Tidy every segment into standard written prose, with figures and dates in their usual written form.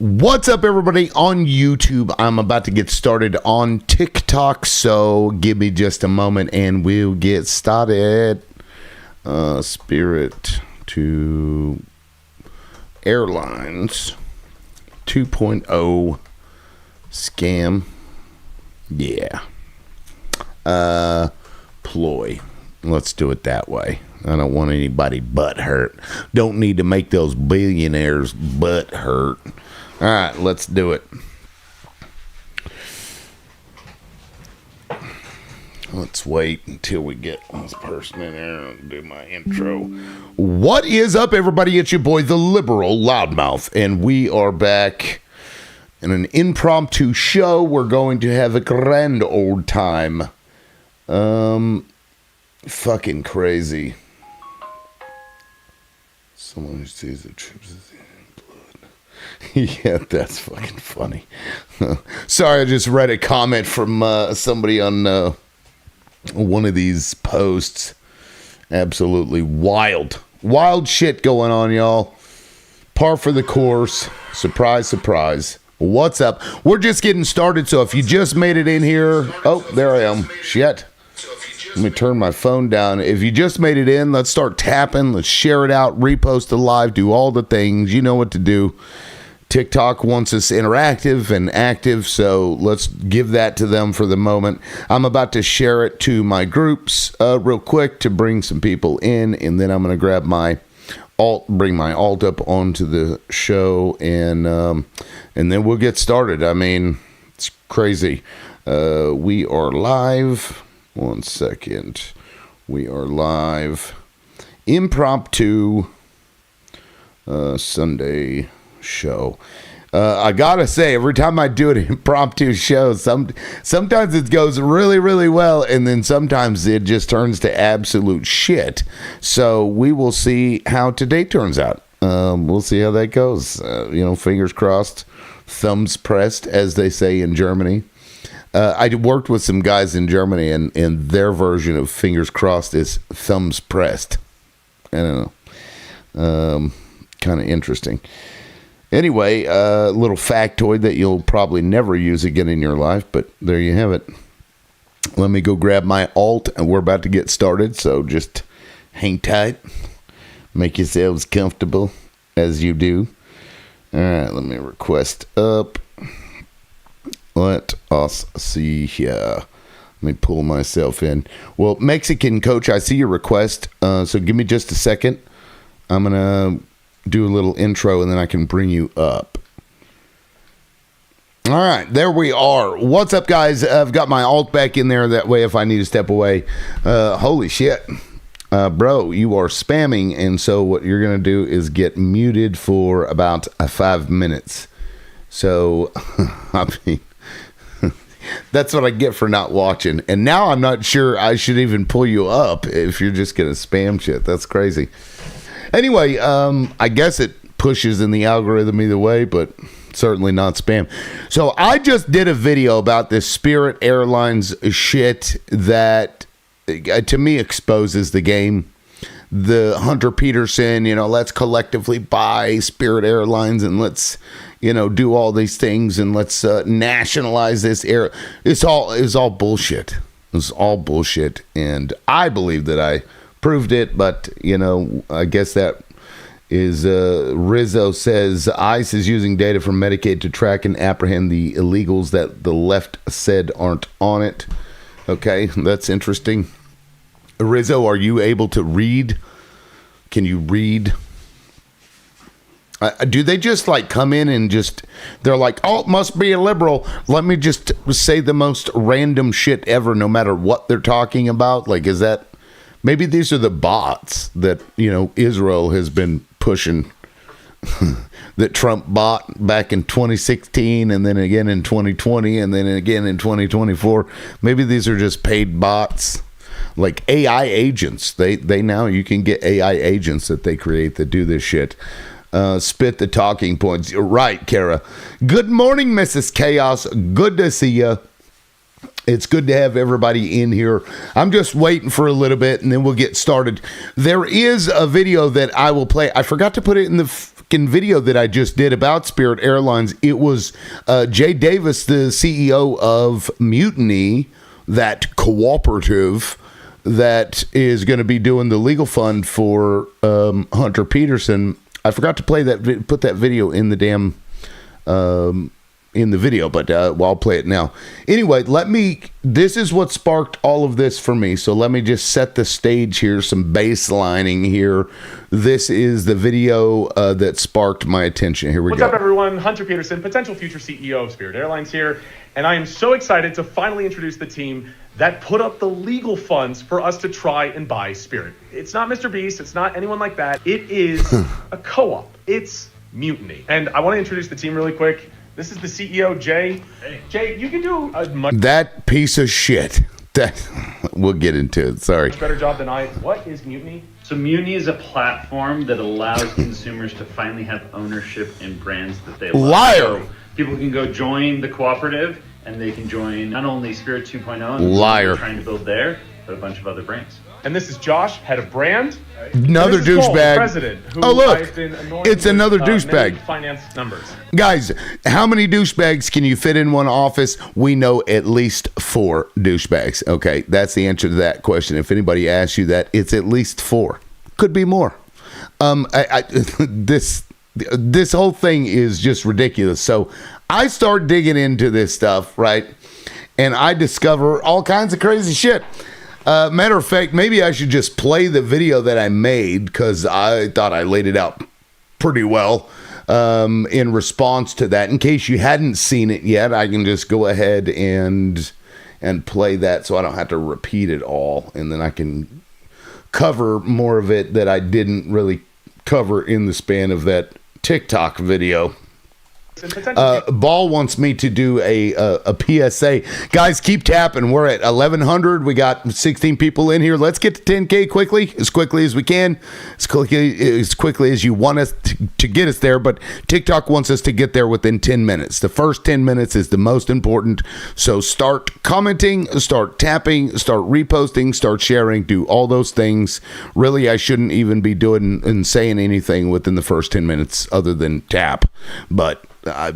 What's up, everybody on YouTube? I'm about to get started on TikTok, so give me just a moment and we'll get started. Spirit to Airlines 2.0 scam. Yeah. Ploy. Let's do it that way. I don't want anybody butt hurt. Don't need to make those billionaires butt hurt. All right, let's do it. Let's wait until we get this person in there and do my intro. What is up, everybody? It's your boy, the Liberal Loudmouth, and we are back in an impromptu show. We're going to have a grand old time. Fucking crazy. Someone who sees the troops is in blood. Yeah, that's fucking funny. Sorry, I just read a comment from somebody on one of these posts. Absolutely wild shit going on, y'all. Par for the course. Surprise, surprise. What's up? We're just getting started, so if you just made it in here... Oh, there I am. Shit. Let me turn my phone down. If you just made it in, let's start tapping. Let's share it out, repost the live, do all the things. You know what to do. TikTok wants us interactive and active, so let's give that to them for the moment. I'm about to share it to my groups real quick to bring some people in, and then I'm going to grab my alt, bring my alt up onto the show, and then we'll get started. I mean, it's crazy. We are live. 1 second. We are live. Impromptu Sunday show. I gotta say, every time I do an impromptu show, sometimes it goes really, really well, and then sometimes it just turns to absolute shit. So we will see how today turns out. We'll see how that goes. Fingers crossed, thumbs pressed, as they say in Germany. I worked with some guys in Germany, and their version of fingers crossed is thumbs pressed. I don't know. Kind of interesting. Anyway, a little factoid that you'll probably never use again in your life, but there you have it. Let me go grab my alt, and we're about to get started, so just hang tight. Make yourselves comfortable, as you do. All right, let me request up. Let us see here. Let me pull myself in. Well, Mexican coach, I see your request. So give me just a second. I'm going to do a little intro and then I can bring you up. All right, there we are. What's up, guys? I've got my alt back in there. That way, if I need to step away. Holy shit. Bro, you are spamming. And so what you're going to do is get muted for about 5 minutes. So, I mean... That's what I get for not watching. And now I'm not sure I should even pull you up if you're just going to spam shit. That's crazy. Anyway, I guess it pushes in the algorithm either way, but certainly not spam. So I just did a video about this Spirit Airlines shit that, to me, exposes the game. The Hunter Peterson, let's collectively buy Spirit Airlines and let's... do all these things and let's nationalize this air. It's all bullshit. It's all bullshit. And I believe that I proved it, but, I guess that is Rizzo says ICE is using data from Medicaid to track and apprehend the illegals that the left said aren't on it. Okay, that's interesting. Rizzo, are you able to read? Can you read? Do they just come in and they're like, oh, it must be a liberal. Let me just say the most random shit ever, no matter what they're talking about. Is that, maybe these are the bots that, Israel has been pushing that Trump bought back in 2016 and then again in 2020 and then again in 2024. Maybe these are just paid bots, like AI agents. They now, you can get AI agents that they create that do this shit. Spit the talking points. You're right, Kara. Good morning, Mrs. Chaos. Good to see you. It's good to have everybody in here. I'm just waiting for a little bit and then we'll get started. There is a video that I will play. I forgot to put it in the fucking video that I just did about Spirit Airlines. It was Jay Davis, the CEO of Mutiny, that cooperative that is going to be doing the legal fund for Hunter Peterson. I forgot to play that, put that video in the damn in the video, but well, I'll play it now. Anyway, this is what sparked all of this for me. So let me just set the stage here, some baselining here. This is the video that sparked my attention. Here we go. What's up, everyone? Hunter Peterson, potential future CEO of Spirit Airlines here. And I am so excited to finally introduce the team that put up the legal funds for us to try and buy Spirit. It's not Mr. Beast. It's not anyone like that. It is a co-op. It's Mutiny. And I want to introduce the team really quick. This is the CEO, Jay. Hey. Jay, you can do a much that piece of shit. That we'll get into it. Sorry. Much better job than I. What is Mutiny? So Mutiny is a platform that allows consumers to finally have ownership in brands that they love. Liar. So people can go join the cooperative, and they can join not only Spirit 2.0 and Liar. we're trying to build there, but a bunch of other brands. And this is Josh, head of brand. Another This is Paul, douchebag. president, who Oh, look. I've been annoying It's with, another many douchebag. finance numbers. Guys, how many douchebags can you fit in one office? We know at least 4 douchebags. Okay, that's the answer to that question. If anybody asks you that, it's at least 4. Could be more. This whole thing is just ridiculous. So I start digging into this stuff, right? And I discover all kinds of crazy shit. Matter of fact, maybe I should just play the video that I made, because I thought I laid it out pretty well in response to that. In case you hadn't seen it yet, I can just go ahead and play that so I don't have to repeat it all, and then I can cover more of it that I didn't really cover in the span of that TikTok video. Ball wants me to do a PSA. Guys, keep tapping. We're at 1,100. We got 16 people in here. Let's get to 10K quickly as we can, as quickly as you want us to get us there. But TikTok wants us to get there within 10 minutes. The first 10 minutes is the most important. So start commenting, start tapping, start reposting, start sharing, do all those things. Really, I shouldn't even be doing and saying anything within the first 10 minutes other than tap. But I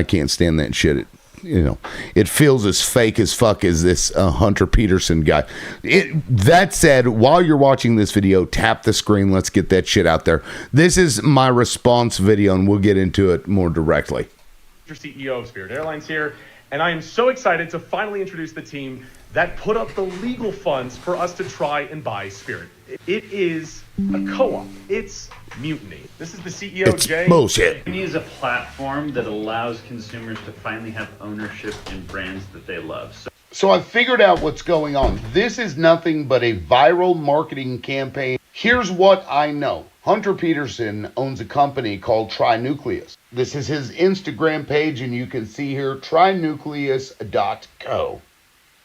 can't stand that shit. It feels as fake as fuck as this Hunter Peterson guy. That said, while you're watching this video, tap the screen. Let's get that shit out there. This is my response video, and we'll get into it more directly. CEO of Spirit Airlines here, and I am so excited to finally introduce the team that put up the legal funds for us to try and buy Spirit. It is a co-op. It's Mutiny. This is the CEO, It's Jay. bullshit. Mutiny is a platform that allows consumers to finally have ownership in brands that they love. So I've figured out what's going on. This is nothing but a viral marketing campaign. Here's what I know. Hunter Peterson owns a company called Trynucleus. This is his Instagram page, and you can see here, trynucleus.co.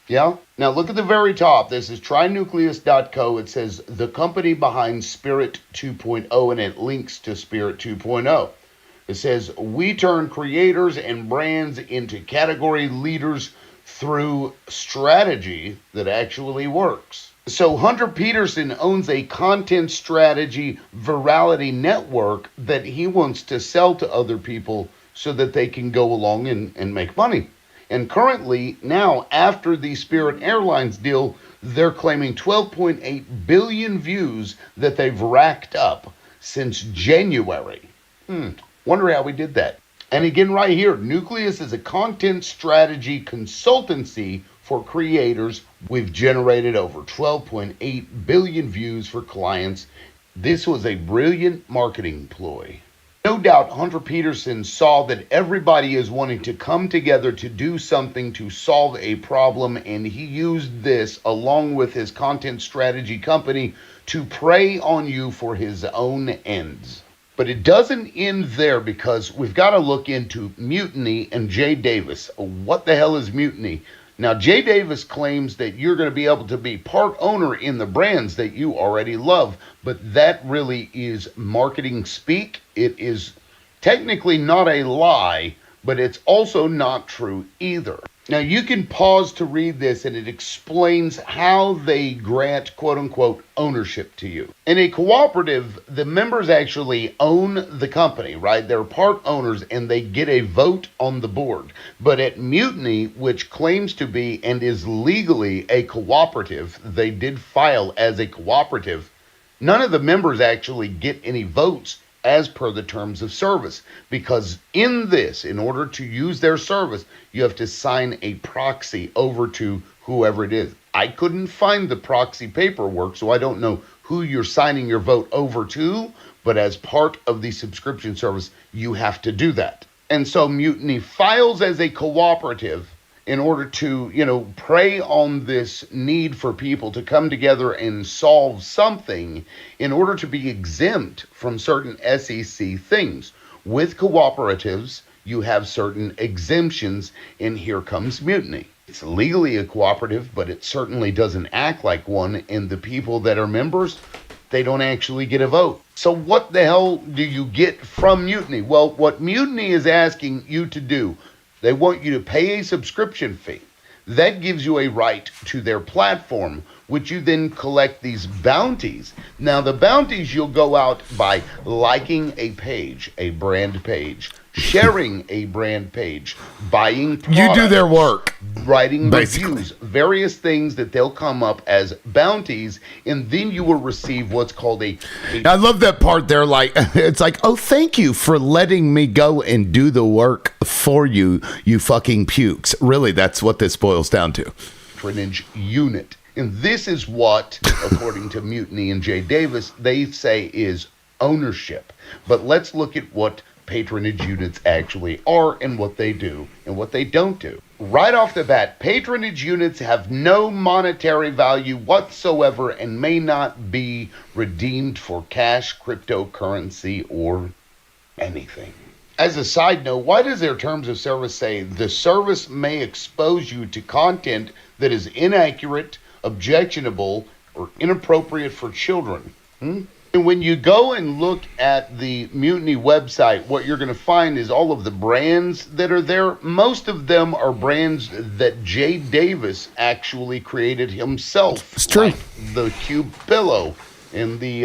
Yeah? Now look at the very top. This is trynucleus.co. It says the company behind Spirit 2.0, and it links to Spirit 2.0. It says we turn creators and brands into category leaders through strategy that actually works. So Hunter Peterson owns a content strategy virality network that he wants to sell to other people so that they can go along and make money. And currently, now, after the Spirit Airlines deal, they're claiming 12.8 billion views that they've racked up since January. Wonder how we did that. And again, right here, Nucleus is a content strategy consultancy for creators. We've generated over 12.8 billion views for clients. This was a brilliant marketing ploy. No doubt Hunter Peterson saw that everybody is wanting to come together to do something to solve a problem, and he used this along with his content strategy company to prey on you for his own ends. But it doesn't end there, because we've got to look into Mutiny and Jay Davis. What the hell is Mutiny? Now, Jay Davis claims that you're going to be able to be part owner in the brands that you already love, but that really is marketing speak. It is technically not a lie, but it's also not true either. Now, you can pause to read this, and it explains how they grant quote unquote ownership to you. In a cooperative, the members actually own the company, right? They're part owners and they get a vote on the board. But at Mutiny, which claims to be and is legally a cooperative, they did file as a cooperative, none of the members actually get any votes as per the terms of service, because in order to use their service, you have to sign a proxy over to whoever it is. I couldn't find the proxy paperwork, so I don't know who you're signing your vote over to, but as part of the subscription service, you have to do that. And so Mutiny files as a cooperative in order to, prey on this need for people to come together and solve something in order to be exempt from certain SEC things. With cooperatives, you have certain exemptions, and here comes Mutiny. It's legally a cooperative, but it certainly doesn't act like one, and the people that are members, they don't actually get a vote. So what the hell do you get from Mutiny? Well, what Mutiny is asking you to do, they want you to pay a subscription fee. That gives you a right to their platform, which you then collect these bounties. Now, the bounties you'll go out by liking a page, a brand page, sharing a brand page, buying products, You do their work. writing Basically. reviews, various things that they'll come up as bounties, and then you will receive what's called a I love that part there. Like, it's like, oh, thank you for letting me go and do the work for you, you fucking pukes. Really, that's what this boils down to. patronage unit. And this is what, according to Mutiny and Jay Davis, they say is ownership. But let's look at what patronage units actually are and what they do and what they don't do. Right off the bat, patronage units have no monetary value whatsoever and may not be redeemed for cash, cryptocurrency, or anything. As a side note, why does their terms of service say the service may expose you to content that is inaccurate, objectionable, or inappropriate for children? And when you go and look at the Mutiny website, what you're going to find is all of the brands that are there. Most of them are brands that Jay Davis actually created himself. It's true. Like the Cube Pillow and the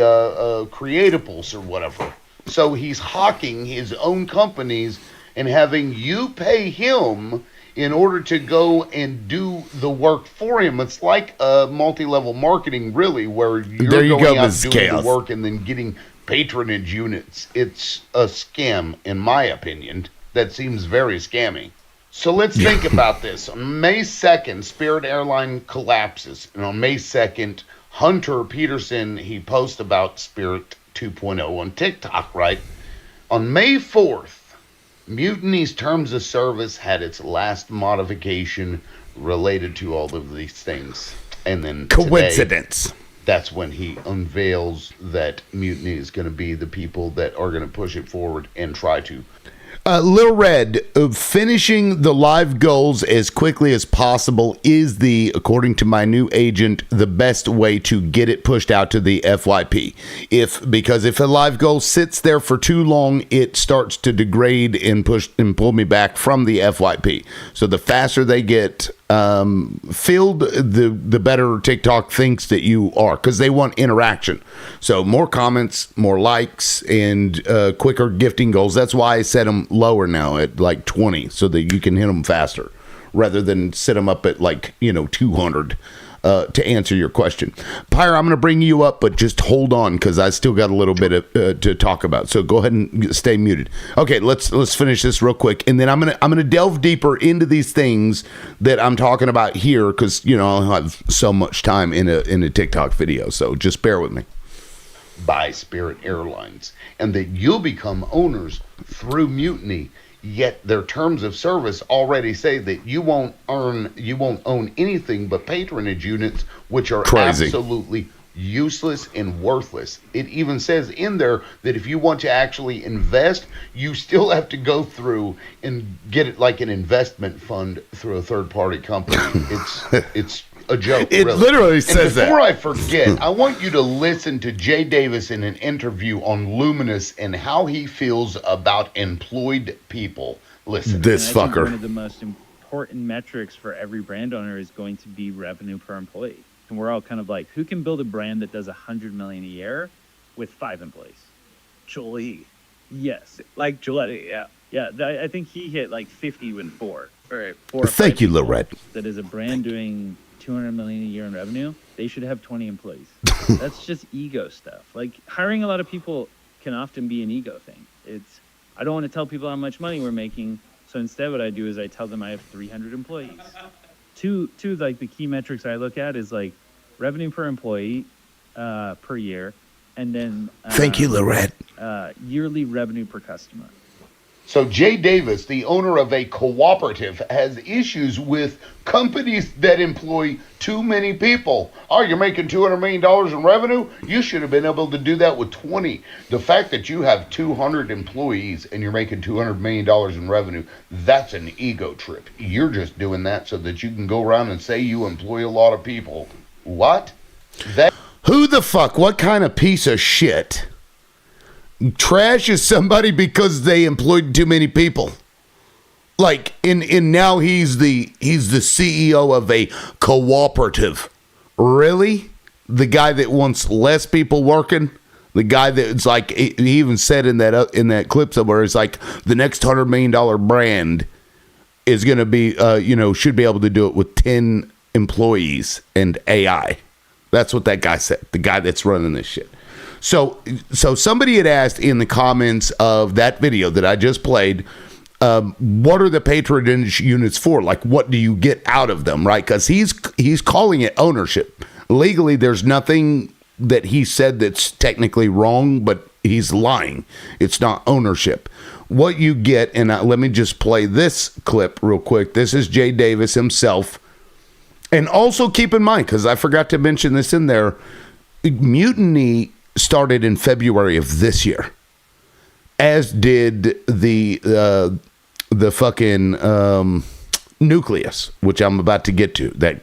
Creatables or whatever. So he's hawking his own companies and having you pay him in order to go and do the work for him. It's like multi-level marketing, really, where you're There you going go, out Ms. doing Chaos. the work and then getting patronage units. It's a scam, in my opinion. That seems very scammy. So let's think about this. On May 2nd, Spirit Airline collapses. And on May 2nd, Hunter Peterson, he posts about Spirit 2.0 on TikTok, right? On May 4th, Mutiny's terms of service had its last modification related to all of these things. And then Coincidence. today, that's when he unveils that Mutiny is going to be the people that are going to push it forward and try to. Lil Red, finishing the live goals as quickly as possible is according to my new agent, the best way to get it pushed out to the FYP. Because if a live goal sits there for too long, it starts to degrade and pull me back from the FYP. So the faster they get filled, the better TikTok thinks that you are, because they want interaction. So more comments, more likes, and quicker gifting goals. That's why I set them lower now at like 20, so that you can hit them faster rather than set them up at 200 to answer your question. Pyre, I'm going to bring you up, but just hold on because I still got a little bit to talk about. So go ahead and stay muted. Okay, let's finish this real quick, and then I'm gonna delve deeper into these things that I'm talking about here because I'll have so much time in a TikTok video. So just bear with me. By Spirit Airlines, and that you'll become owners through Mutiny. Yet their terms of service already say that you won't own anything but patronage units, which are Crazy. absolutely useless and worthless. It even says in there that if you want to actually invest, you still have to go through and get it like an investment fund through a third-party company. It's a joke. It really. literally says that. Before I forget, I want you to listen to Jay Davis in an interview on Luminous and how he feels about employed people. Listen. This And I think fucker. one of the most important metrics for every brand owner is going to be revenue per employee. And we're all kind of like, who can build a brand that does 100 million a year with 5 employees? Jolie. Yes. Like Gillette. Yeah. Yeah. I think he hit like 50 with 4. Or 4 or Thank you, people. Lorette. That is a brand doing 200 million a year in revenue. They should have 20 employees. That's just ego stuff. Like hiring a lot of people can often be an ego thing. I don't want to tell people how much money we're making. So instead what I do is I tell them I have 300 employees. Two like the key metrics I look at is like revenue per employee per year, and then Thank you, Lorette. Yearly revenue per customer. So Jay Davis, the owner of a cooperative, has issues with companies that employ too many people. Oh, you're making $200 million in revenue? You should have been able to do that with 20. The fact that you have 200 employees and you're making $200 million in revenue, that's an ego trip. You're just doing that so that you can go around and say you employ a lot of people. What? Who the fuck? What kind of piece of shit trashes somebody because they employed too many people? Like, and now he's the CEO of a cooperative. Really? The guy that wants less people working? The guy that's like, he even said in that clip somewhere, it's like the next $100 million brand is going to be, should be able to do it with 10 employees and AI. That's what that guy said, the guy that's running this shit. So somebody had asked in the comments of that video that I just played, what are the patronage units for? Like, what do you get out of them, right? Because he's calling it ownership. Legally, there's nothing that he said that's technically wrong, but he's lying. It's not ownership. What you get, and let me just play this clip real quick. This is Jay Davis himself. And also keep in mind, because I forgot to mention this in there, Mutiny started in February of this year, as did the fucking Nucleus, which I'm about to get to, that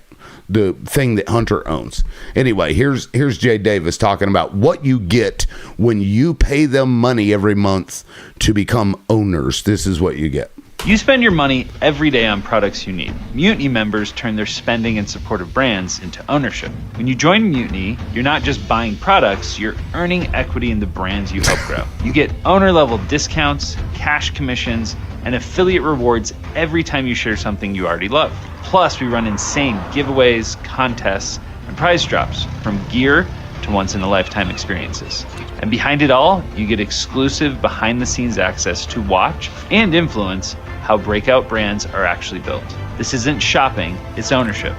the thing that Hunter owns. Anyway, here's Jay Davis talking about what you get when you pay them money every month to become owners. This is what you get. You spend your money every day on products you need. Mutiny members turn their spending in support of brands into ownership. When you join Mutiny, you're not just buying products, you're earning equity in the brands you help grow. You get owner-level discounts, cash commissions, and affiliate rewards every time you share something you already love. Plus, we run insane giveaways, contests, and prize drops, from gear to once-in-a-lifetime experiences. And behind it all, you get exclusive behind-the-scenes access to watch and influence how breakout brands are actually built. This isn't shopping, it's ownership.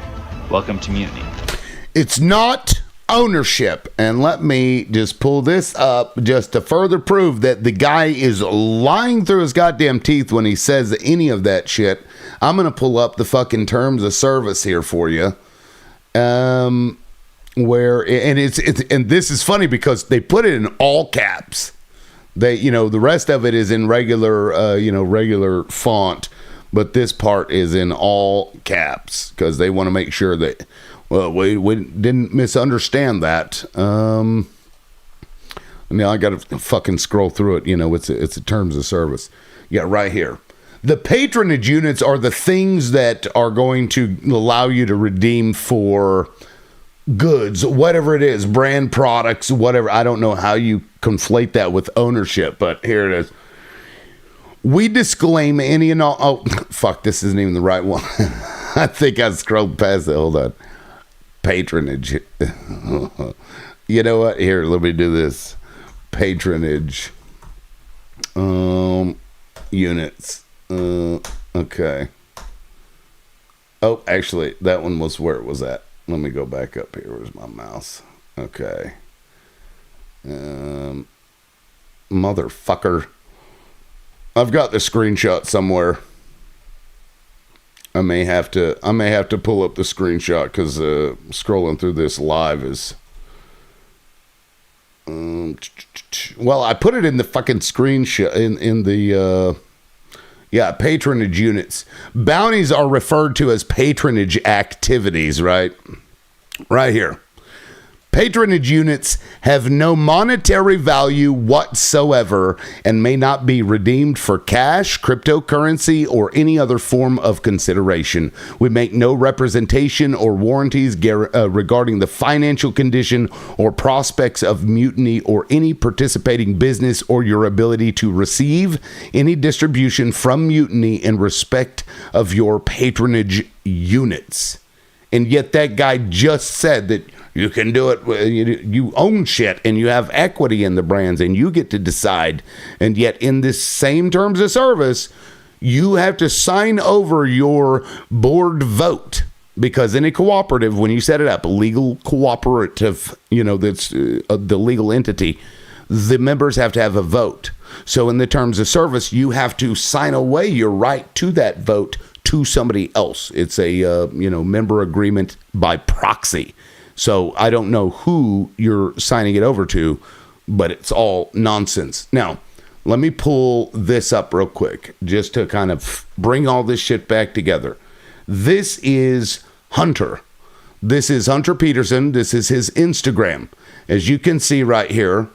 Welcome to Mutiny. It's not ownership. And let me just pull this up just to further prove that the guy is lying through his goddamn teeth when he says any of that shit. I'm going to pull up the fucking terms of service here for you. Where, and it's and this is funny because they put it in all caps. They, the rest of it is in regular font, but this part is in all caps because they want to make sure that, well, we didn't misunderstand that. Now I got to fucking scroll through it. It's a terms of service. Yeah, right here. The patronage units are the things that are going to allow you to redeem for goods, whatever it is, brand products, whatever. I don't know how you conflate that with ownership, but here it is. We disclaim any and all. Oh, fuck, this isn't even the right one. I think I scrolled past it. Hold on. Patronage. You know what? Here, let me do this. Patronage. Units. Okay. Oh, actually, that one was where it was at. Let me go back up here. Where's my mouse? Okay. Motherfucker. I've got the screenshot somewhere. I may have to pull up the screenshot because scrolling through this live is. Well, I put it in the fucking screenshot in the. Patronage units. Bounties are referred to as patronage activities, right? Right here. Patronage units have no monetary value whatsoever and may not be redeemed for cash, cryptocurrency, or any other form of consideration. We make no representation or warranties regarding the financial condition or prospects of Mutiny or any participating business or your ability to receive any distribution from Mutiny in respect of your patronage units. And yet that guy just said that you can do it. You own shit and you have equity in the brands and you get to decide. And yet in this same terms of service, you have to sign over your board vote, because in a cooperative, when you set it up, a legal cooperative, that's the legal entity, the members have to have a vote. So in the terms of service, you have to sign away your right to that vote to somebody else. It's a member agreement by proxy. So I don't know who you're signing it over to, but it's all nonsense. Now, let me pull this up real quick just to kind of bring all this shit back together. This is Hunter. This is Hunter Peterson. This is his Instagram. As you can see right here,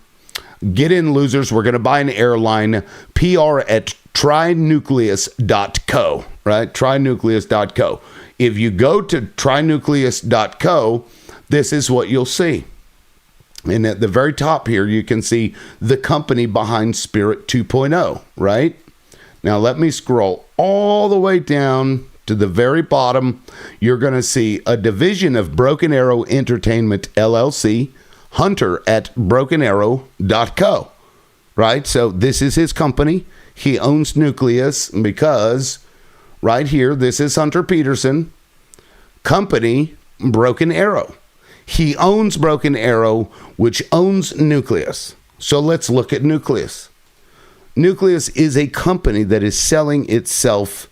get in, losers. We're going to buy an airline. PR at trynucleus.co, right? Trynucleus.co. If you go to trynucleus.co, this is what you'll see. And at the very top here, you can see the company behind Spirit 2.0, right? Now, let me scroll all the way down to the very bottom. You're going to see a division of Broken Arrow Entertainment, LLC, Hunter at brokenarrow.co, right? So this is his company. He owns Nucleus because right here, this is Hunter Peterson, company Broken Arrow. He owns Broken Arrow, which owns Nucleus. So let's look at Nucleus. Nucleus is a company that is selling itself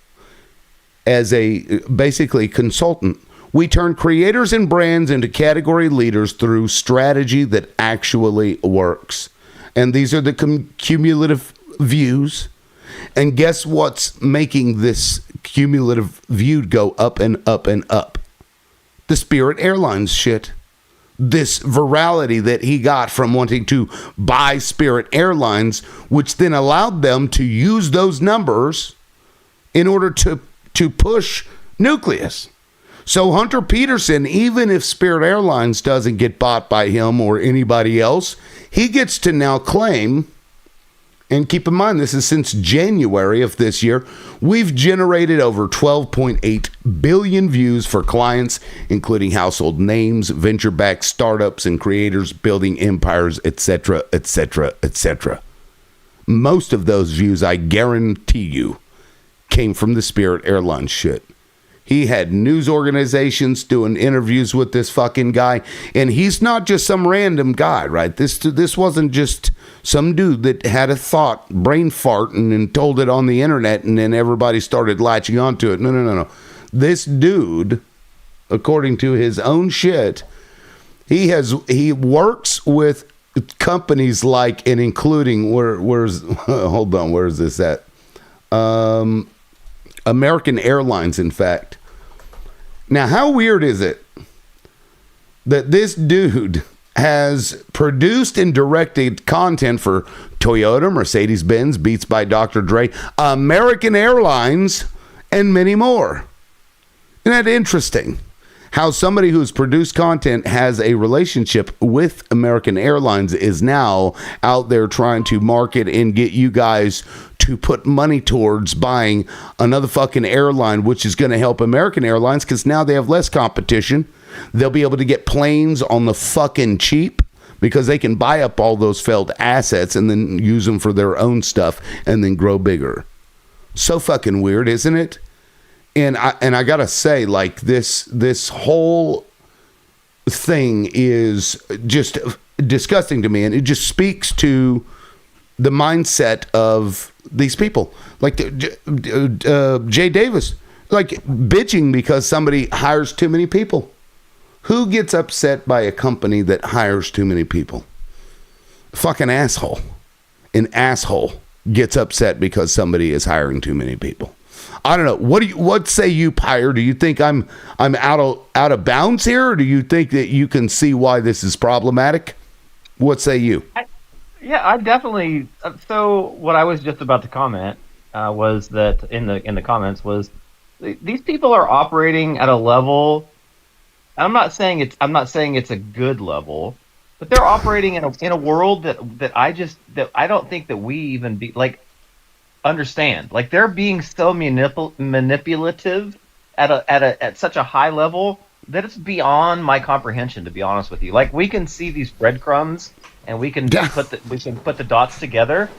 as a basically consultant. We turn creators and brands into category leaders through strategy that actually works. And these are the cumulative views. And guess what's making this cumulative view go up and up and up? The Spirit Airlines shit. This virality that he got from wanting to buy Spirit Airlines, which then allowed them to use those numbers in order to push Nucleus. So Hunter Peterson, even if Spirit Airlines doesn't get bought by him or anybody else, he gets to now claim, and keep in mind, this is since January of this year, we've generated over 12.8 billion views for clients, including household names, venture-backed startups, and creators building empires, etc., etc., etc. Most of those views, I guarantee you, came from the Spirit Airlines shit. He had news organizations doing interviews with this fucking guy, and he's not just some random guy, right? This wasn't just some dude that had a thought, brain fart, and then told it on the internet, and then everybody started latching onto it. No. This dude, according to his own shit, he works with companies like, and including where's hold on, where is this at? American Airlines, in fact. Now, how weird is it that this dude has produced and directed content for Toyota, Mercedes-Benz, Beats by Dr. Dre, American Airlines, and many more? Isn't that interesting? How somebody who's produced content has a relationship with American Airlines is now out there trying to market and get you guys to put money towards buying another fucking airline, which is going to help American Airlines because now they have less competition. They'll be able to get planes on the fucking cheap because they can buy up all those failed assets and then use them for their own stuff and then grow bigger. So fucking weird, isn't it? And I gotta say, like, this whole thing is just disgusting to me, and it just speaks to the mindset of these people, like Jay Davis, like bitching because somebody hires too many people. Who gets upset by a company that hires too many people? Fucking asshole. An asshole gets upset because somebody is hiring too many people. I don't know. What say you, Pyre? Do you think I'm out of bounds here, or do you think that you can see why this is problematic? What say you? I definitely. So what I was just about to comment was that in the comments was these people are operating at a level. I'm not saying it's a good level, but they're operating in a world that I don't think that we even understand. Like, they're being so manipulative at such a high level that it's beyond my comprehension, to be honest with you. Like, we can see these breadcrumbs and we can put the dots together,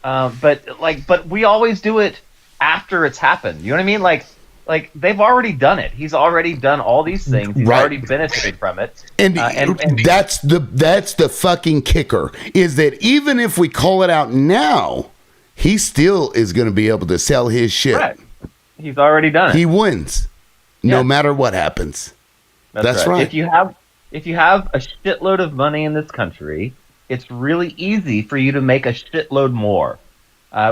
but we always do it after it's happened. You know what I mean? Like they've already done it. He's already done all these things. He's already benefited from it. And that's the fucking kicker, is that even if we call it out now, he still is going to be able to sell his shit. Right. He's already done it. He wins, no matter what happens. That's right. If you have a shitload of money in this country, it's really easy for you to make a shitload more.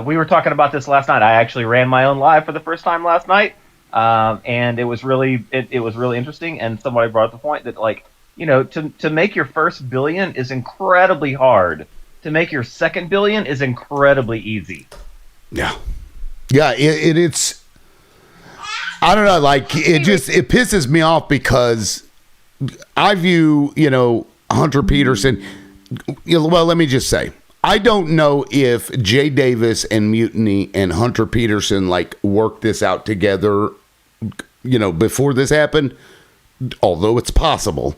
We were talking about this last night. I actually ran my own live for the first time last night. And it was really interesting. And somebody brought up the point that, like, you know, to make your first billion is incredibly hard. To make your second billion is incredibly easy. Yeah. It's, I don't know. Like, it pisses me off because I view, Hunter Peterson. Well, let me just say, I don't know if Jay Davis and Mutiny and Hunter Peterson worked this out together, before this happened, although it's possible.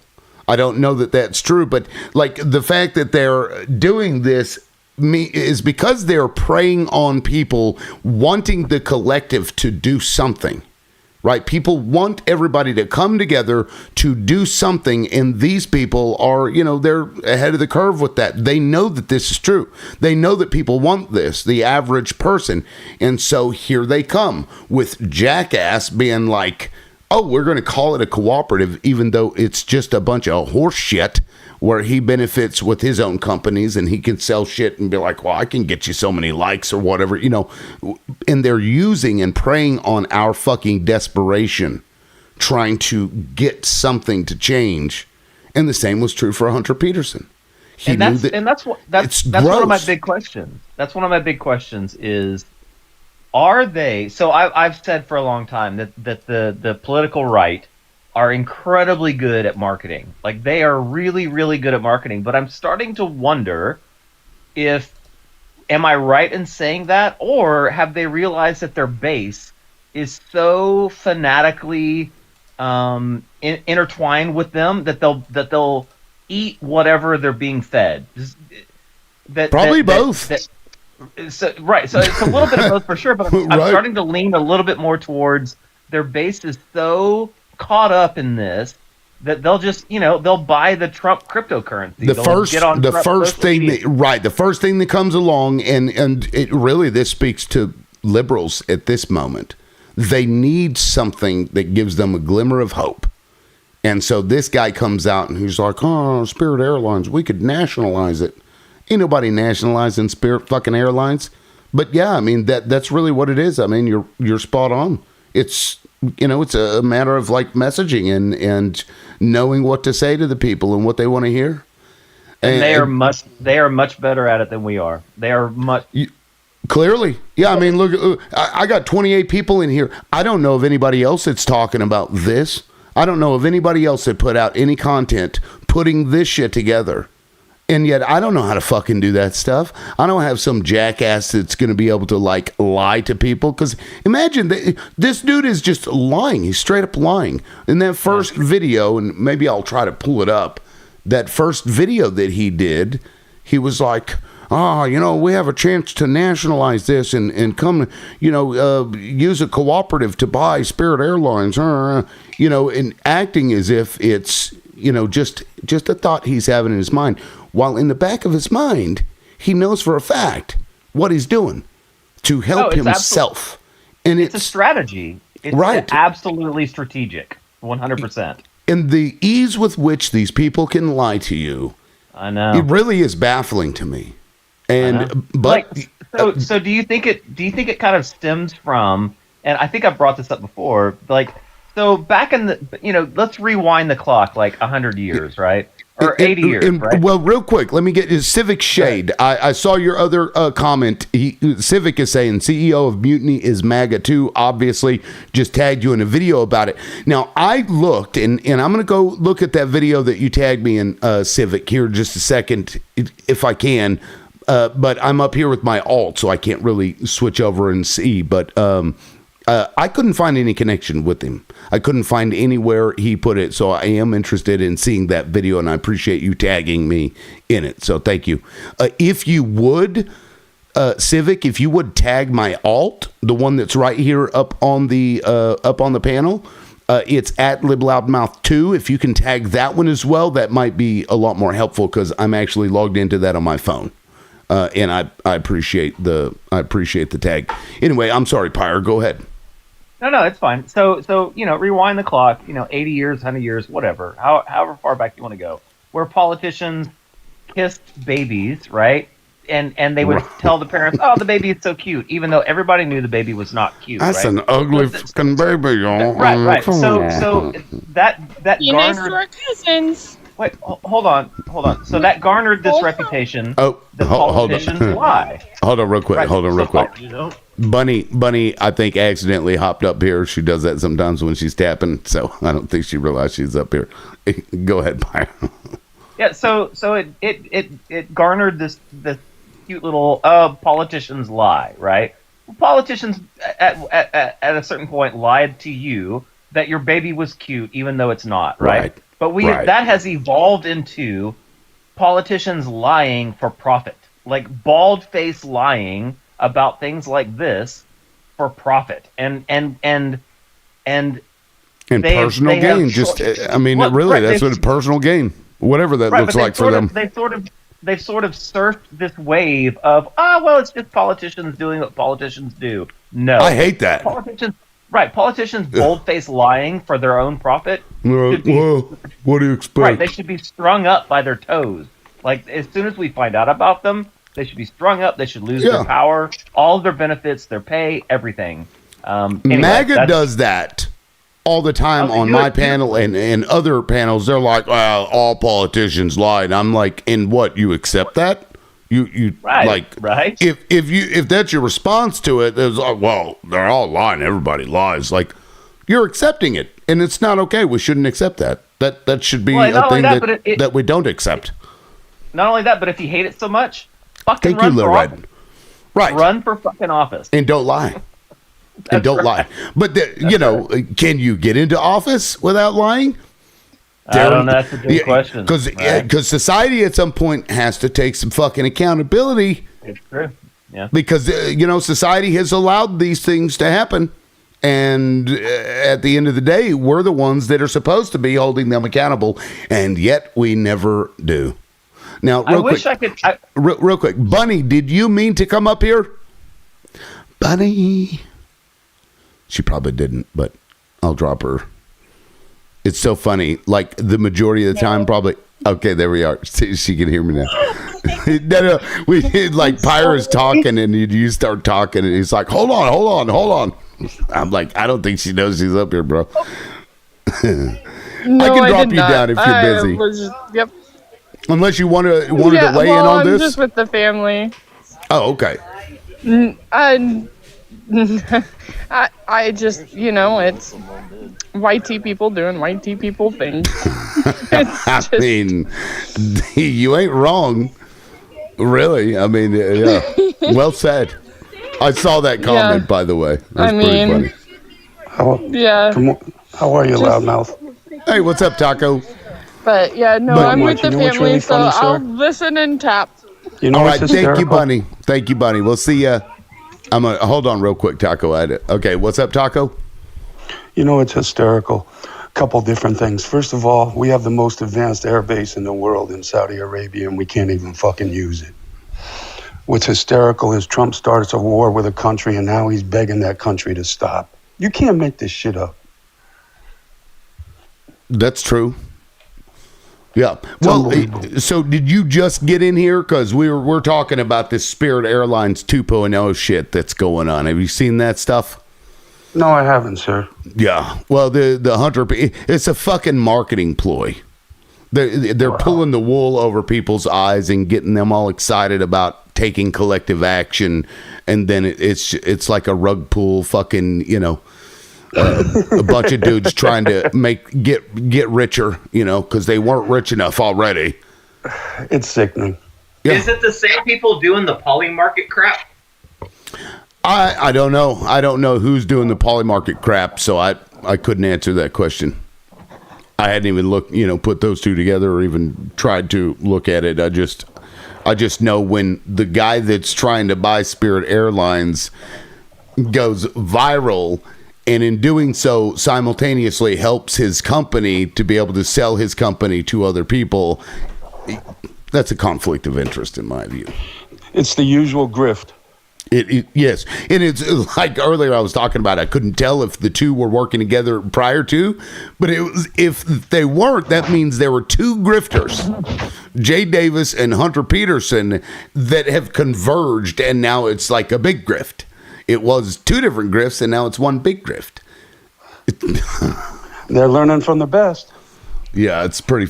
I don't know that that's true, but the fact that they're doing this is because they're preying on people wanting the collective to do something. Right? People want everybody to come together to do something, and these people are, they're ahead of the curve with that. They know that this is true. They know that people want this, the average person. And so here they come with Jackass being like, oh, we're going to call it a cooperative, even though it's just a bunch of horse shit where he benefits with his own companies and he can sell shit and be like, well, I can get you so many likes or whatever, and they're using and preying on our fucking desperation, trying to get something to change. And the same was true for Hunter Peterson. That's one of my big questions. That's one of my big questions is, are they, so I've said for a long time that the political right are incredibly good at marketing. Like, they are really, really good at marketing. But I'm starting to wonder am I right in saying that, or have they realized that their base is so fanatically intertwined with them that they'll eat whatever they're being fed? Probably both. So it's a little bit of both for sure. But I'm starting to lean a little bit more towards their base is so caught up in this that they'll just they'll buy the Trump cryptocurrency. The first thing that comes along, and it really, this speaks to liberals at this moment. They need something that gives them a glimmer of hope, and so this guy comes out and he's like, oh, Spirit Airlines, we could nationalize it. Ain't nobody nationalizing Spirit fucking Airlines. But yeah, I mean, that's really what it is. I mean, you're spot on. It's it's a matter of messaging and knowing what to say to the people and what they want to hear. And they are much better at it than we are. They are much clearly. Yeah, I mean, look, I got 28 people in here. I don't know of anybody else that's talking about this. I don't know of anybody else that put out any content putting this shit together. And yet I don't know how to fucking do that stuff. I don't have some jackass that's going to be able to lie to people. Because imagine this dude is just lying. He's straight up lying. In that first video, and maybe I'll try to pull it up, that first video that he did, he was like, we have a chance to nationalize this and come, use a cooperative to buy Spirit Airlines, and acting as if it's, just a thought he's having in his mind. While in the back of his mind, he knows for a fact what he's doing to help himself. And it's a strategy. It's absolutely strategic, 100%. And the ease with which these people can lie to you, I know, it really is baffling to me. And so do you think it kind of stems from and I think I brought this up before. Like, so back in the, let's rewind the clock like 100 years, right? Or 80 years, right? Well, real quick, let me get Civic Shade. I saw your other comment. Civic is saying CEO of Mutiny is MAGA too. Obviously, just tagged you in a video about it. Now, I looked, and I'm going to go look at that video that you tagged me in, Civic, here in just a second, if I can. But I'm up here with my alt, so I can't really switch over and see. But I couldn't find any connection with him. I couldn't find anywhere he put it. So I am interested in seeing that video, and I appreciate you tagging me in it. So thank you. If you would, Civic, if you would tag my alt, the one that's right here up on the panel, it's at LibLoudMouth2. If you can tag that one as well, that might be a lot more helpful because I'm actually logged into that on my phone. And I appreciate the tag. Anyway, I'm sorry, Pyre. Go ahead. No, it's fine. So rewind the clock. 80 years, 100 years, whatever. However far back you want to go, where politicians kissed babies, right? And they would tell the parents, "Oh, the baby is so cute," even though everybody knew the baby was not cute. That's right? an ugly fucking baby, y'all. Right. So that garnered our cousins. Wait, hold on. So that garnered this reputation. Oh, the politicians lie. Hold on, real quick. Right. Bunny, I think accidentally hopped up here. She does that sometimes when she's tapping, so I don't think she realized she's up here. Go ahead, Byron. Yeah. So it garnered this cute little politicians lie, right? Politicians at a certain point lied to you that your baby was cute, even though it's not, right? But that has evolved into politicians lying for profit, like bald-faced lying about things like this for profit, and personal gain. That's what personal gain, whatever that looks like for them. They've sort of surfed this wave of it's just politicians doing what politicians do. No, I hate that. Politicians bold-faced lying for their own profit. What do you expect? Right, they should be strung up by their toes. Like, as soon as we find out about them, they should be strung up. They should lose their power, all of their benefits, their pay, everything. MAGA does that all the time on my panel and other panels. They're like, well, all politicians lie. And I'm like, and what, you accept that? You right. If that's your response to it, there's like, well, they're all lying. Everybody lies. Like, you're accepting it, and it's not okay. We shouldn't accept that. That should be a thing that we don't accept. Not only that, but if you hate it so much, fucking run for office. Right. Run for fucking office and don't lie. And don't lie. But can you get into office without lying? I don't know. That's a good question. Because society at some point has to take some fucking accountability. It's true. Yeah. Because society has allowed these things to happen, and at the end of the day, we're the ones that are supposed to be holding them accountable, and yet we never do. Now, real quick, Bunny, did you mean to come up here? Bunny. She probably didn't, but I'll drop her. It's so funny. Like, the majority of the time, probably. Okay, there we are. She can hear me now. No. We like Pyra's talking, and you start talking, and he's like, "Hold on." I'm like, I don't think she knows she's up here, bro. No, I can drop you down if you're busy. Yep. Unless you wanted to weigh in on this. I'm just with the family. Oh, okay. I just, it's YT people doing YT people things. I mean, you ain't wrong. Really. I mean, yeah. Well said. I saw that comment, by the way. That's pretty funny. How are you, Loudmouth? Hey, what's up, Taco? But, I'm with the family, really funny, I'll listen and tap. All right, thank you, Bunny. We'll see ya. Hold on real quick, Taco. Okay, what's up, Taco? It's hysterical. A couple different things. First of all, we have the most advanced air base in the world in Saudi Arabia, and we can't even fucking use it. What's hysterical is Trump starts a war with a country, and now he's begging that country to stop. You can't make this shit up. That's true. Yeah. Well, so did you just get in here? Because we're talking about this Spirit Airlines 2.0 shit that's going on. Have you seen that stuff? No, I haven't, sir. Yeah. Well, the Hunter, it's a fucking marketing ploy. They're pulling the wool over people's eyes and getting them all excited about taking collective action, and then it's like a rug pull, fucking, a bunch of dudes trying to get richer, because they weren't rich enough already. It's sickening. Yeah. Is it the same people doing the poly market crap? I don't know. I don't know who's doing the poly market crap, so I couldn't answer that question. I hadn't even looked, put those two together or even tried to look at it. I just know when the guy that's trying to buy Spirit Airlines goes viral, and in doing so simultaneously helps his company to be able to sell his company to other people, that's a conflict of interest in my view. It's the usual grift. Yes, and it's like earlier I was talking about, I couldn't tell if the two were working together prior to, but it was, if they weren't, that means there were two grifters, Jay Davis and Hunter Peterson, that have converged, and now it's like a big grift. It was two different grifts, and now it's one big grift. They're learning from the best. Yeah, that's pretty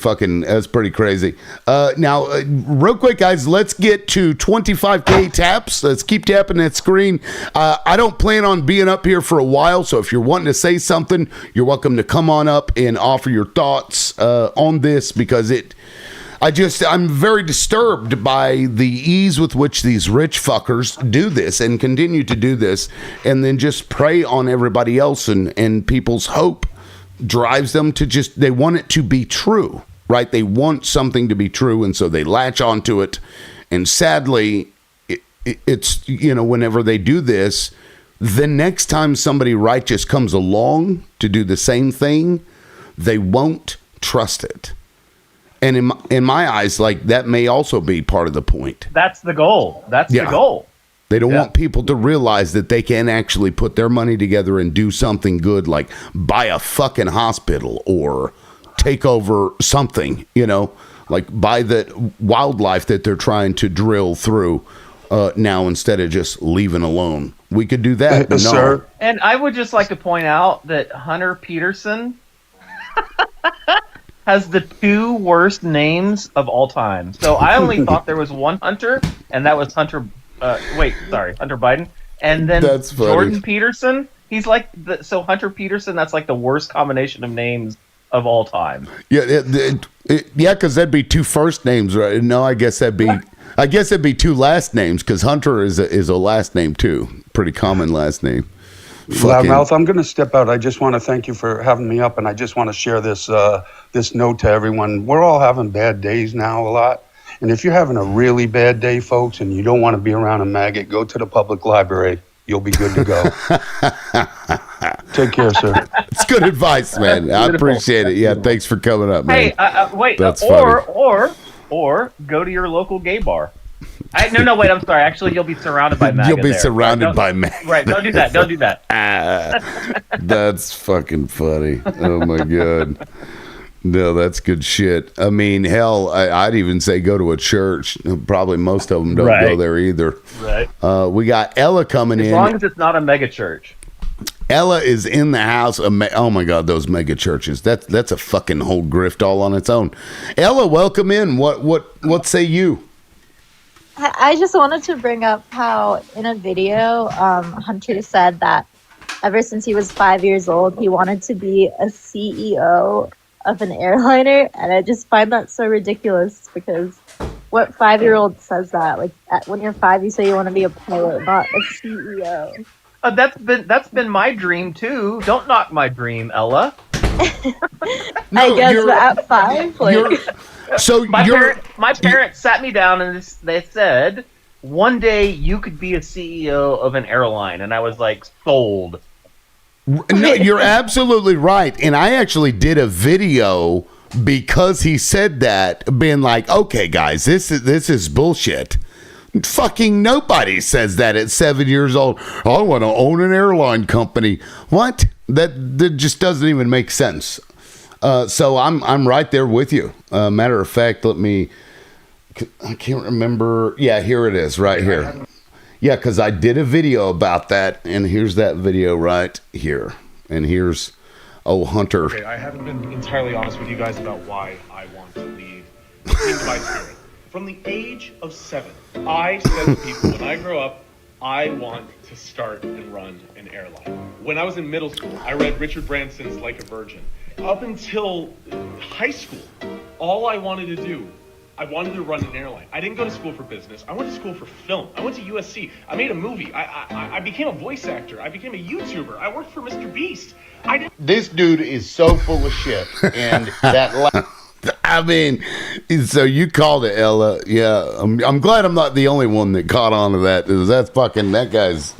crazy. Now, real quick, guys, let's get to 25K taps. Let's keep tapping that screen. I don't plan on being up here for a while, so if you're wanting to say something, you're welcome to come on up and offer your thoughts on this, because I'm very disturbed by the ease with which these rich fuckers do this and continue to do this, and then just prey on everybody else, and people's hope drives them to they want it to be true, right? They want something to be true, and so they latch onto it. And sadly, it's, whenever they do this, the next time somebody righteous comes along to do the same thing, they won't trust it. And in my eyes, like, that may also be part of the point. That's the goal. That's the goal. They don't want people to realize that they can actually put their money together and do something good, like buy a fucking hospital or take over something, like buy the wildlife that they're trying to drill through now, instead of just leaving alone. We could do that, but no. Sir. And I would just like to point out that Hunter Peterson has the two worst names of all time. So I only thought there was one Hunter, and that was Hunter Biden. And then That's funny. Jordan Peterson, he's like, so Hunter Peterson, that's like the worst combination of names of all time. Yeah, because that'd be two first names, right? No, I guess it'd be two last names, because Hunter is a last name too. Pretty common last name. Loudmouth, I'm going to step out. I just want to thank you for having me up, and I just want to share this note to everyone. We're all having bad days now a lot. And if you're having a really bad day, folks, and you don't want to be around a maggot, go to the public library. You'll be good to go. Take care, sir. It's good advice, man. I appreciate it. Yeah, thanks for coming up, man. Hey, wait. That's or go to your local gay bar. Wait, I'm sorry. Actually, you'll be surrounded by maggots. You'll be surrounded by maggots. Right, don't do that. Don't do that. That's fucking funny. Oh, my God. No, that's good shit. I mean, hell, I'd even say go to a church. Probably most of them don't go there either. Right. We got Ella coming in. As long as it's not a mega church. Ella is in the house. Oh my God, those mega churches. That's a fucking whole grift all on its own. Ella, welcome in. What say you? I just wanted to bring up how in a video, Hunter said that ever since he was 5 years old, he wanted to be a CEO of an airliner, and I just find that so ridiculous, because what 5-year-old says that? Like, when you're 5, you say you want to be a pilot, not a CEO. That's been my dream too. Don't knock my dream, Ella. I guess, but at 5, my parents sat me down and they said, one day you could be a CEO of an airline, and I was like, sold. No, you're absolutely right. And I actually did a video because he said that, being like, okay, guys, this is bullshit. Fucking nobody says that at 7 years old. I want to own an airline company. What? That just doesn't even make sense. So I'm right there with you. Matter of fact, I can't remember. Yeah, here it is, right here. Yeah, because I did a video about that, and here's that video right here. And here's Hunter. Okay, I haven't been entirely honest with you guys about why I want to leave Team by Spirit. From the age of 7, I said to people, when I grow up, I want to start and run an airline. When I was in middle school, I read Richard Branson's Like a Virgin. Up until high school, all I wanted to do, I wanted to run an airline. I didn't go to school for business. I went to school for film. I went to USC. I made a movie. I became a voice actor. I became a YouTuber. I worked for Mr. Beast. This dude is so full of shit. And that... I mean, so you called it, Ella. Yeah, I'm glad I'm not the only one that caught on to that. That's fucking, that guy's,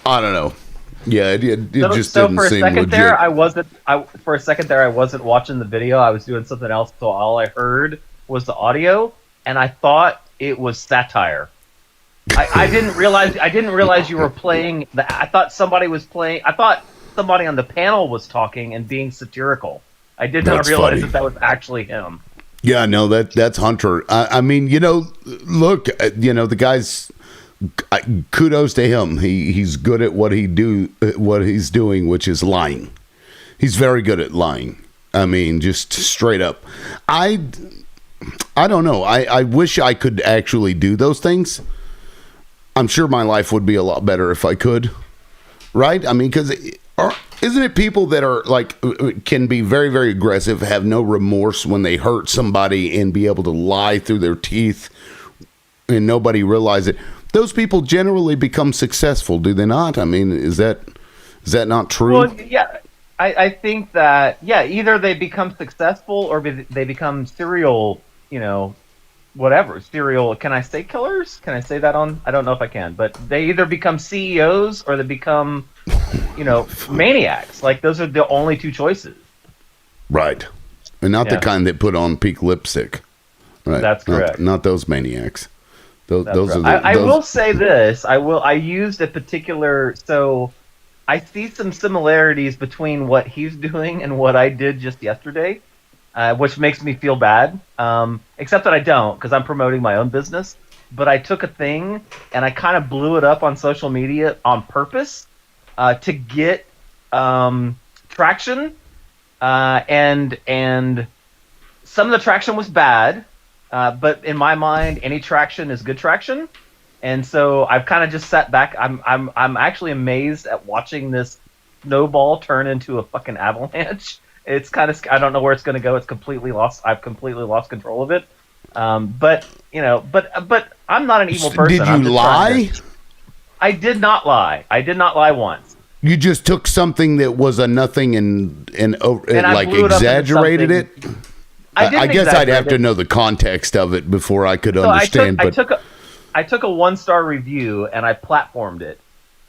I don't know. Yeah, it just didn't seem legit. For a second there, I wasn't watching the video. I was doing something else, so all I heard was the audio, and I thought it was satire. I didn't realize you were playing. I thought somebody was playing. I thought somebody on the panel was talking and being satirical. I did not realize that was actually him. Yeah, no, that's Hunter. I mean, look, the guy's, kudos to him. He's good at what he's doing, which is lying. He's very good at lying. I mean, just straight up. I don't know. I wish I could actually do those things. I'm sure my life would be a lot better if I could. Right? I mean, because isn't it people that are like, can be very, very aggressive, have no remorse when they hurt somebody and be able to lie through their teeth and nobody realize it? Those people generally become successful, do they not? I mean, is that not true? Well, yeah. I think that, either they become successful or they become serial, serial, can I say killers? Can I say that on? I don't know if I can, but they either become CEOs or they become, maniacs. Like, those are the only two choices. Right. And not the kind that put on pink lipstick. Right. That's correct. Not those maniacs. Those are I will say this. I used a particular, so I see some similarities between what he's doing and what I did just yesterday, which makes me feel bad. Except that I don't, because I'm promoting my own business. But I took a thing and I kind of blew it up on social media on purpose to get traction. And some of the traction was bad, but in my mind, any traction is good traction. And so I've kind of just sat back. I'm actually amazed at watching this snowball turn into a fucking avalanche. It's kind of, I don't know where it's going to go. It's completely lost. I've completely lost control of it. But I'm not an evil person. Did you lie? I did not lie. I did not lie once. You just took something that was a nothing and like exaggerated it. I guess I'd have to know the context of it before I could understand. I took a 1-star review and I platformed it.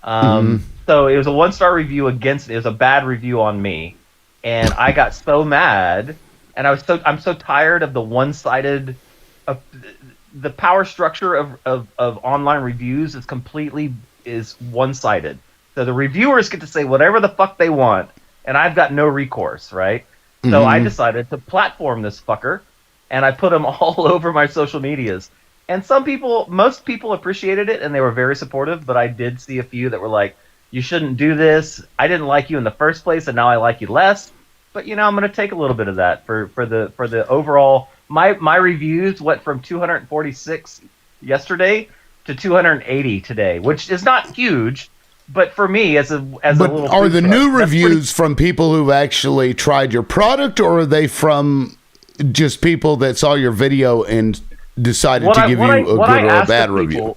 So it was a 1-star review against it. It was a bad review on me, and I got so mad. And I'm so tired of the one-sided, the power structure of online reviews is one-sided. So the reviewers get to say whatever the fuck they want, and I've got no recourse, right? So I decided to platform this fucker, and I put them all over my social medias. And most people appreciated it, and they were very supportive, but I did see a few that were like, you shouldn't do this. I didn't like you in the first place, and now I like you less. But, I'm going to take a little bit of that for the overall. My reviews went from 246 yesterday to 280 today, which is not huge. But for me, as a little, are the new reviews from people who've actually tried your product, or are they from just people that saw your video and decided to give you a good or a bad review?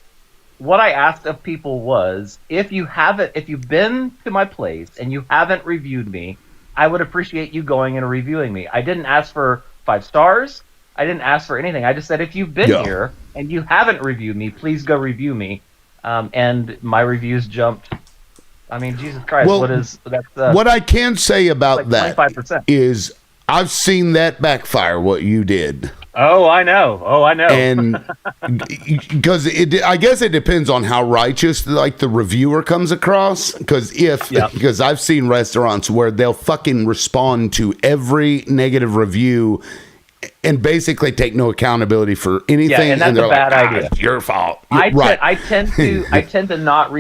What I asked of people was, if you've been to my place and you haven't reviewed me, I would appreciate you going and reviewing me. I didn't ask for 5 stars. I didn't ask for anything. I just said, if you've been here and you haven't reviewed me, please go review me. And my reviews jumped. I mean, Jesus Christ, well, what I can say about like that 25%. is I've seen that backfire, what you did. Oh, I know. And because I guess it depends on how righteous like the reviewer comes across. Because I've seen restaurants where they'll fucking respond to every negative review and basically take no accountability for anything. Yeah, and that's they're a bad like, idea. It's your fault. I tend to not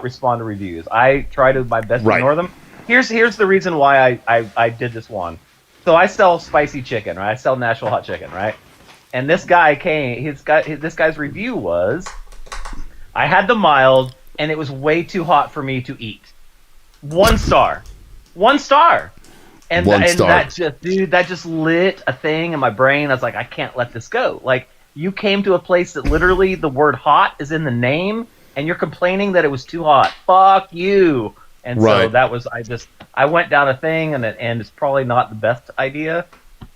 respond to reviews. I try to my best to ignore them. Here's the reason why I did this one. So I sell spicy chicken, right? I sell Nashville hot chicken, right? And this guy came. This guy's review was, I had the mild, and it was way too hot for me to eat. 1 star. 1 star. And that just lit a thing in my brain. I was like, I can't let this go. Like, you came to a place that literally the word hot is in the name, and you're complaining that it was too hot. Fuck you. And so that was, I went down a thing, and it's probably not the best idea.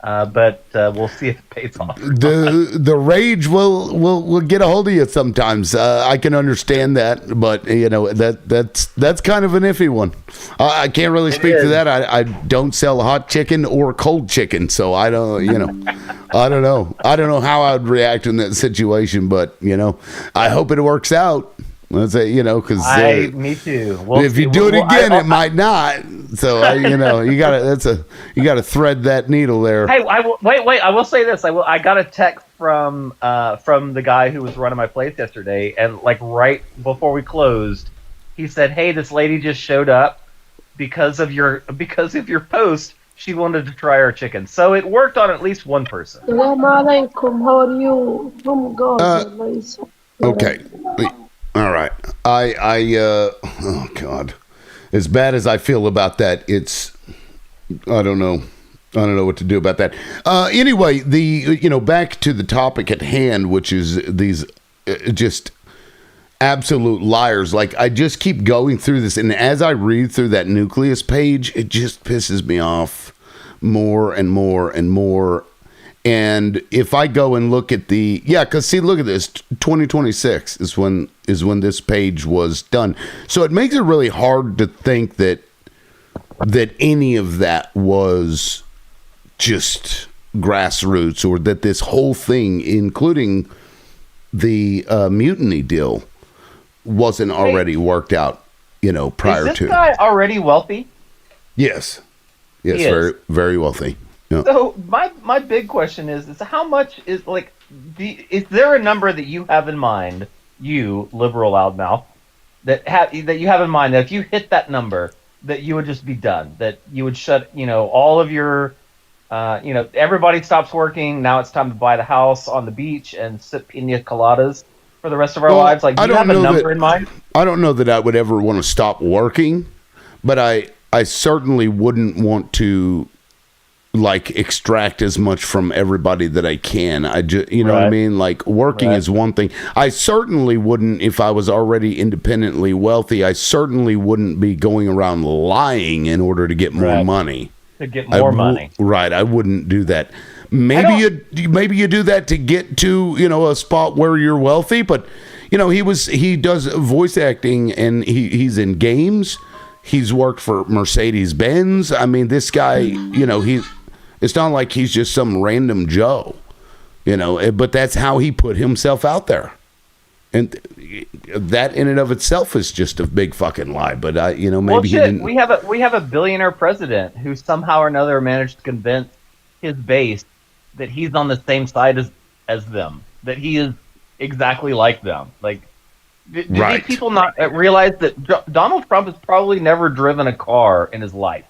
But we'll see if it pays off. The rage will get a hold of you sometimes. I can understand that, but that's kind of an iffy one. I can't really speak to that. I don't sell hot chicken or cold chicken, so I don't. I don't know. I don't know how I would react in that situation, but I hope it works out. Let's say, because me too. If you do it again, it might not. So you gotta thread that needle there. Hey, wait. I will say this. I got a text from the guy who was running my place yesterday, and like right before we closed, he said, "Hey, this lady just showed up because of your post. She wanted to try our chicken." So it worked on at least one person. Assalamu alaikum. How are you? Oh God. Okay. All right. Oh God. As bad as I feel about that, I don't know what to do about that. Anyway, back to the topic at hand, which is these just absolute liars. Like, I just keep going through this, and as I read through that nucleus page, it just pisses me off more and more and more. And if I go and look at because see, look at this, 2026 is when this page was done. So it makes it really hard to think that any of that was just grassroots, or that this whole thing, including the mutiny deal, wasn't already worked out, prior to. Is this guy already wealthy? Yes, very, very wealthy. Yeah. So my big question is how much is is there a number that you have in mind, you liberal loudmouth, that you have in mind that if you hit that number that you would just be done, that you would shut all of your everybody stops working, now it's time to buy the house on the beach and sip pina coladas for the rest of our lives? Like, do you have a number in mind? I don't know that I would ever want to stop working, but I certainly wouldn't want to extract as much from everybody that I can. I just, what I mean? Like, working is one thing. I certainly wouldn't, if I was already independently wealthy, I certainly wouldn't be going around lying in order to get more money. To get more money. Right. I wouldn't do that. Maybe you do that to get to, a spot where you're wealthy, but he does voice acting, and he's in games. He's worked for Mercedes-Benz. I mean, this guy, it's not like he's just some random Joe, but that's how he put himself out there. And that in and of itself is just a big fucking lie. But maybe he didn't. We have a billionaire president who somehow or another managed to convince his base that he's on the same side as them, that he is exactly like them. Like, do these people not realize that Donald Trump has probably never driven a car in his life?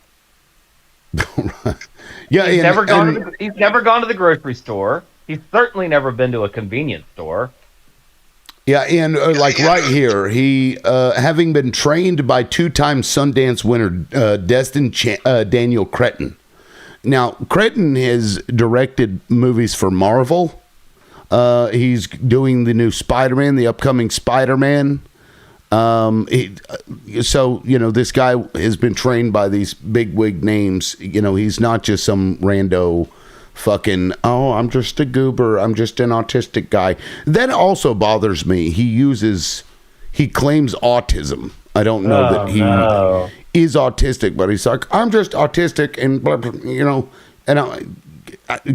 Yeah, he's never gone to the grocery store. He's certainly never been to a convenience store. Yeah, and right here, he having been trained by two-time Sundance winner Destin Daniel Cretton. Now, Cretton has directed movies for Marvel. He's doing the new Spider-Man, the upcoming Spider-Man. This guy has been trained by these bigwig names. He's not just some rando fucking, I'm just a goober, I'm just an autistic guy. That also bothers me. He claims autism. I don't know that he is autistic, but he's like, I'm just autistic, and blah, blah, and I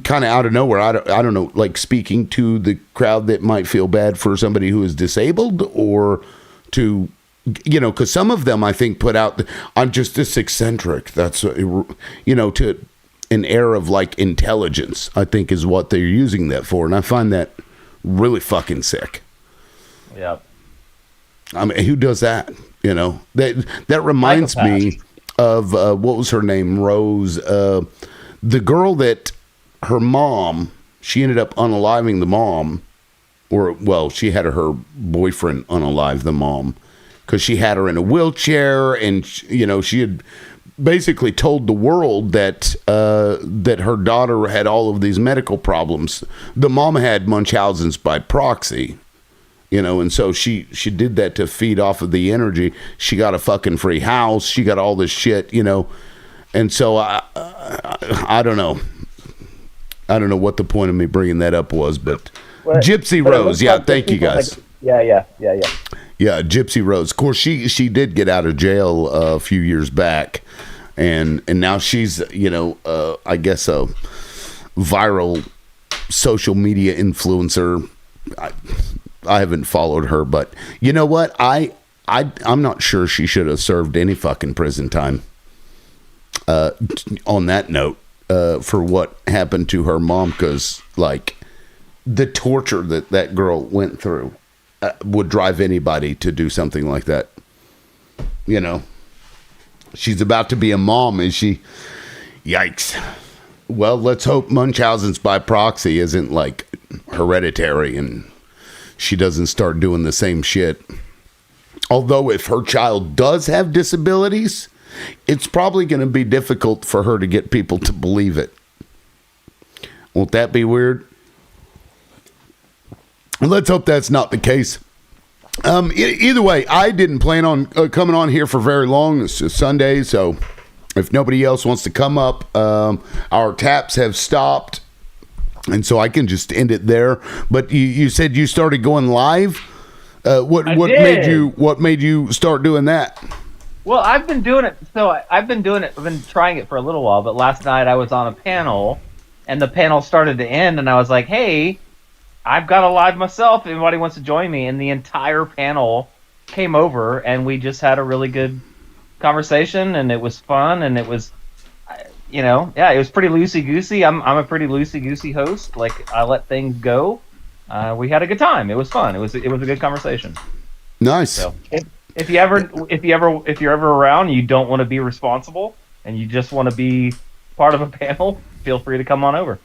kind of out of nowhere, I don't know, like, speaking to the crowd that might feel bad for somebody who is disabled, or to, because some of them, I think, put out, I'm just this eccentric. That's, an air of like intelligence, I think is what they're using that for. And I find that really fucking sick. Yep. I mean, who does that? You know, that reminds me of what was her name? Rose, the girl that her mom, she ended up unaliving the mom, or well, she had her boyfriend unalive the mom because she had her in a wheelchair, and you know, she had basically told the world that that her daughter had all of these medical problems. The mom had Munchausen's by proxy. You know, and so she did that to feed off of the energy. She got a fucking free house. She got all this shit, you know. And so I don't know. I don't know what the point of me bringing that up was, but Gypsy Rose. Yeah, thank you guys. Yeah, Gypsy Rose. Of course, she did get out of jail a few years back, and now she's, you know, I guess a viral social media influencer. I haven't followed her, but you know what? I'm not sure she should have served any fucking prison time. On that note, for what happened to her mom, because like the torture that girl went through would drive anybody to do something like that. You know, she's about to be a mom, is she? Yikes. Well, let's hope Munchausen's by proxy isn't like hereditary and she doesn't start doing the same shit. Although if her child does have disabilities, it's probably going to be difficult for her to get people to believe it. Won't that be weird? Let's hope that's not the case. Either way, I didn't plan on coming on here for very long. It's a Sunday, so if nobody else wants to come up, our taps have stopped. And so I can just end it there. But you said you started going live. What made you start doing that? Well, I've been doing it. So I've been doing it. I've been trying it for a little while. But last night I was on a panel, and the panel started to end, and I was like, "Hey, I've got a live myself. If anybody wants to join me?" And the entire panel came over, and we just had a really good conversation, and it was fun, and it was. You know, yeah, it was pretty loosey-goosey. I'm a pretty loosey-goosey host. Like, I let things go. We had a good time. It was fun. It was a good conversation. Nice. So, if you're ever around and you don't want to be responsible and you just want to be part of a panel, feel free to come on over.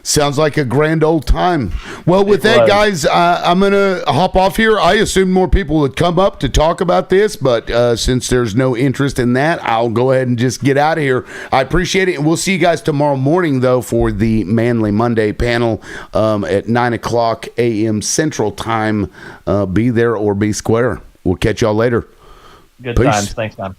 Sounds like a grand old time. Well, with that, guys, I'm going to hop off here. I assumed more people would come up to talk about this, but since there's no interest in that, I'll go ahead and just get out of here. I appreciate it, and we'll see you guys tomorrow morning, though, for the Manly Monday panel at 9 o'clock a.m. Central Time. Be there or be square. We'll catch y'all later. Good Peace. times. Thanks, man.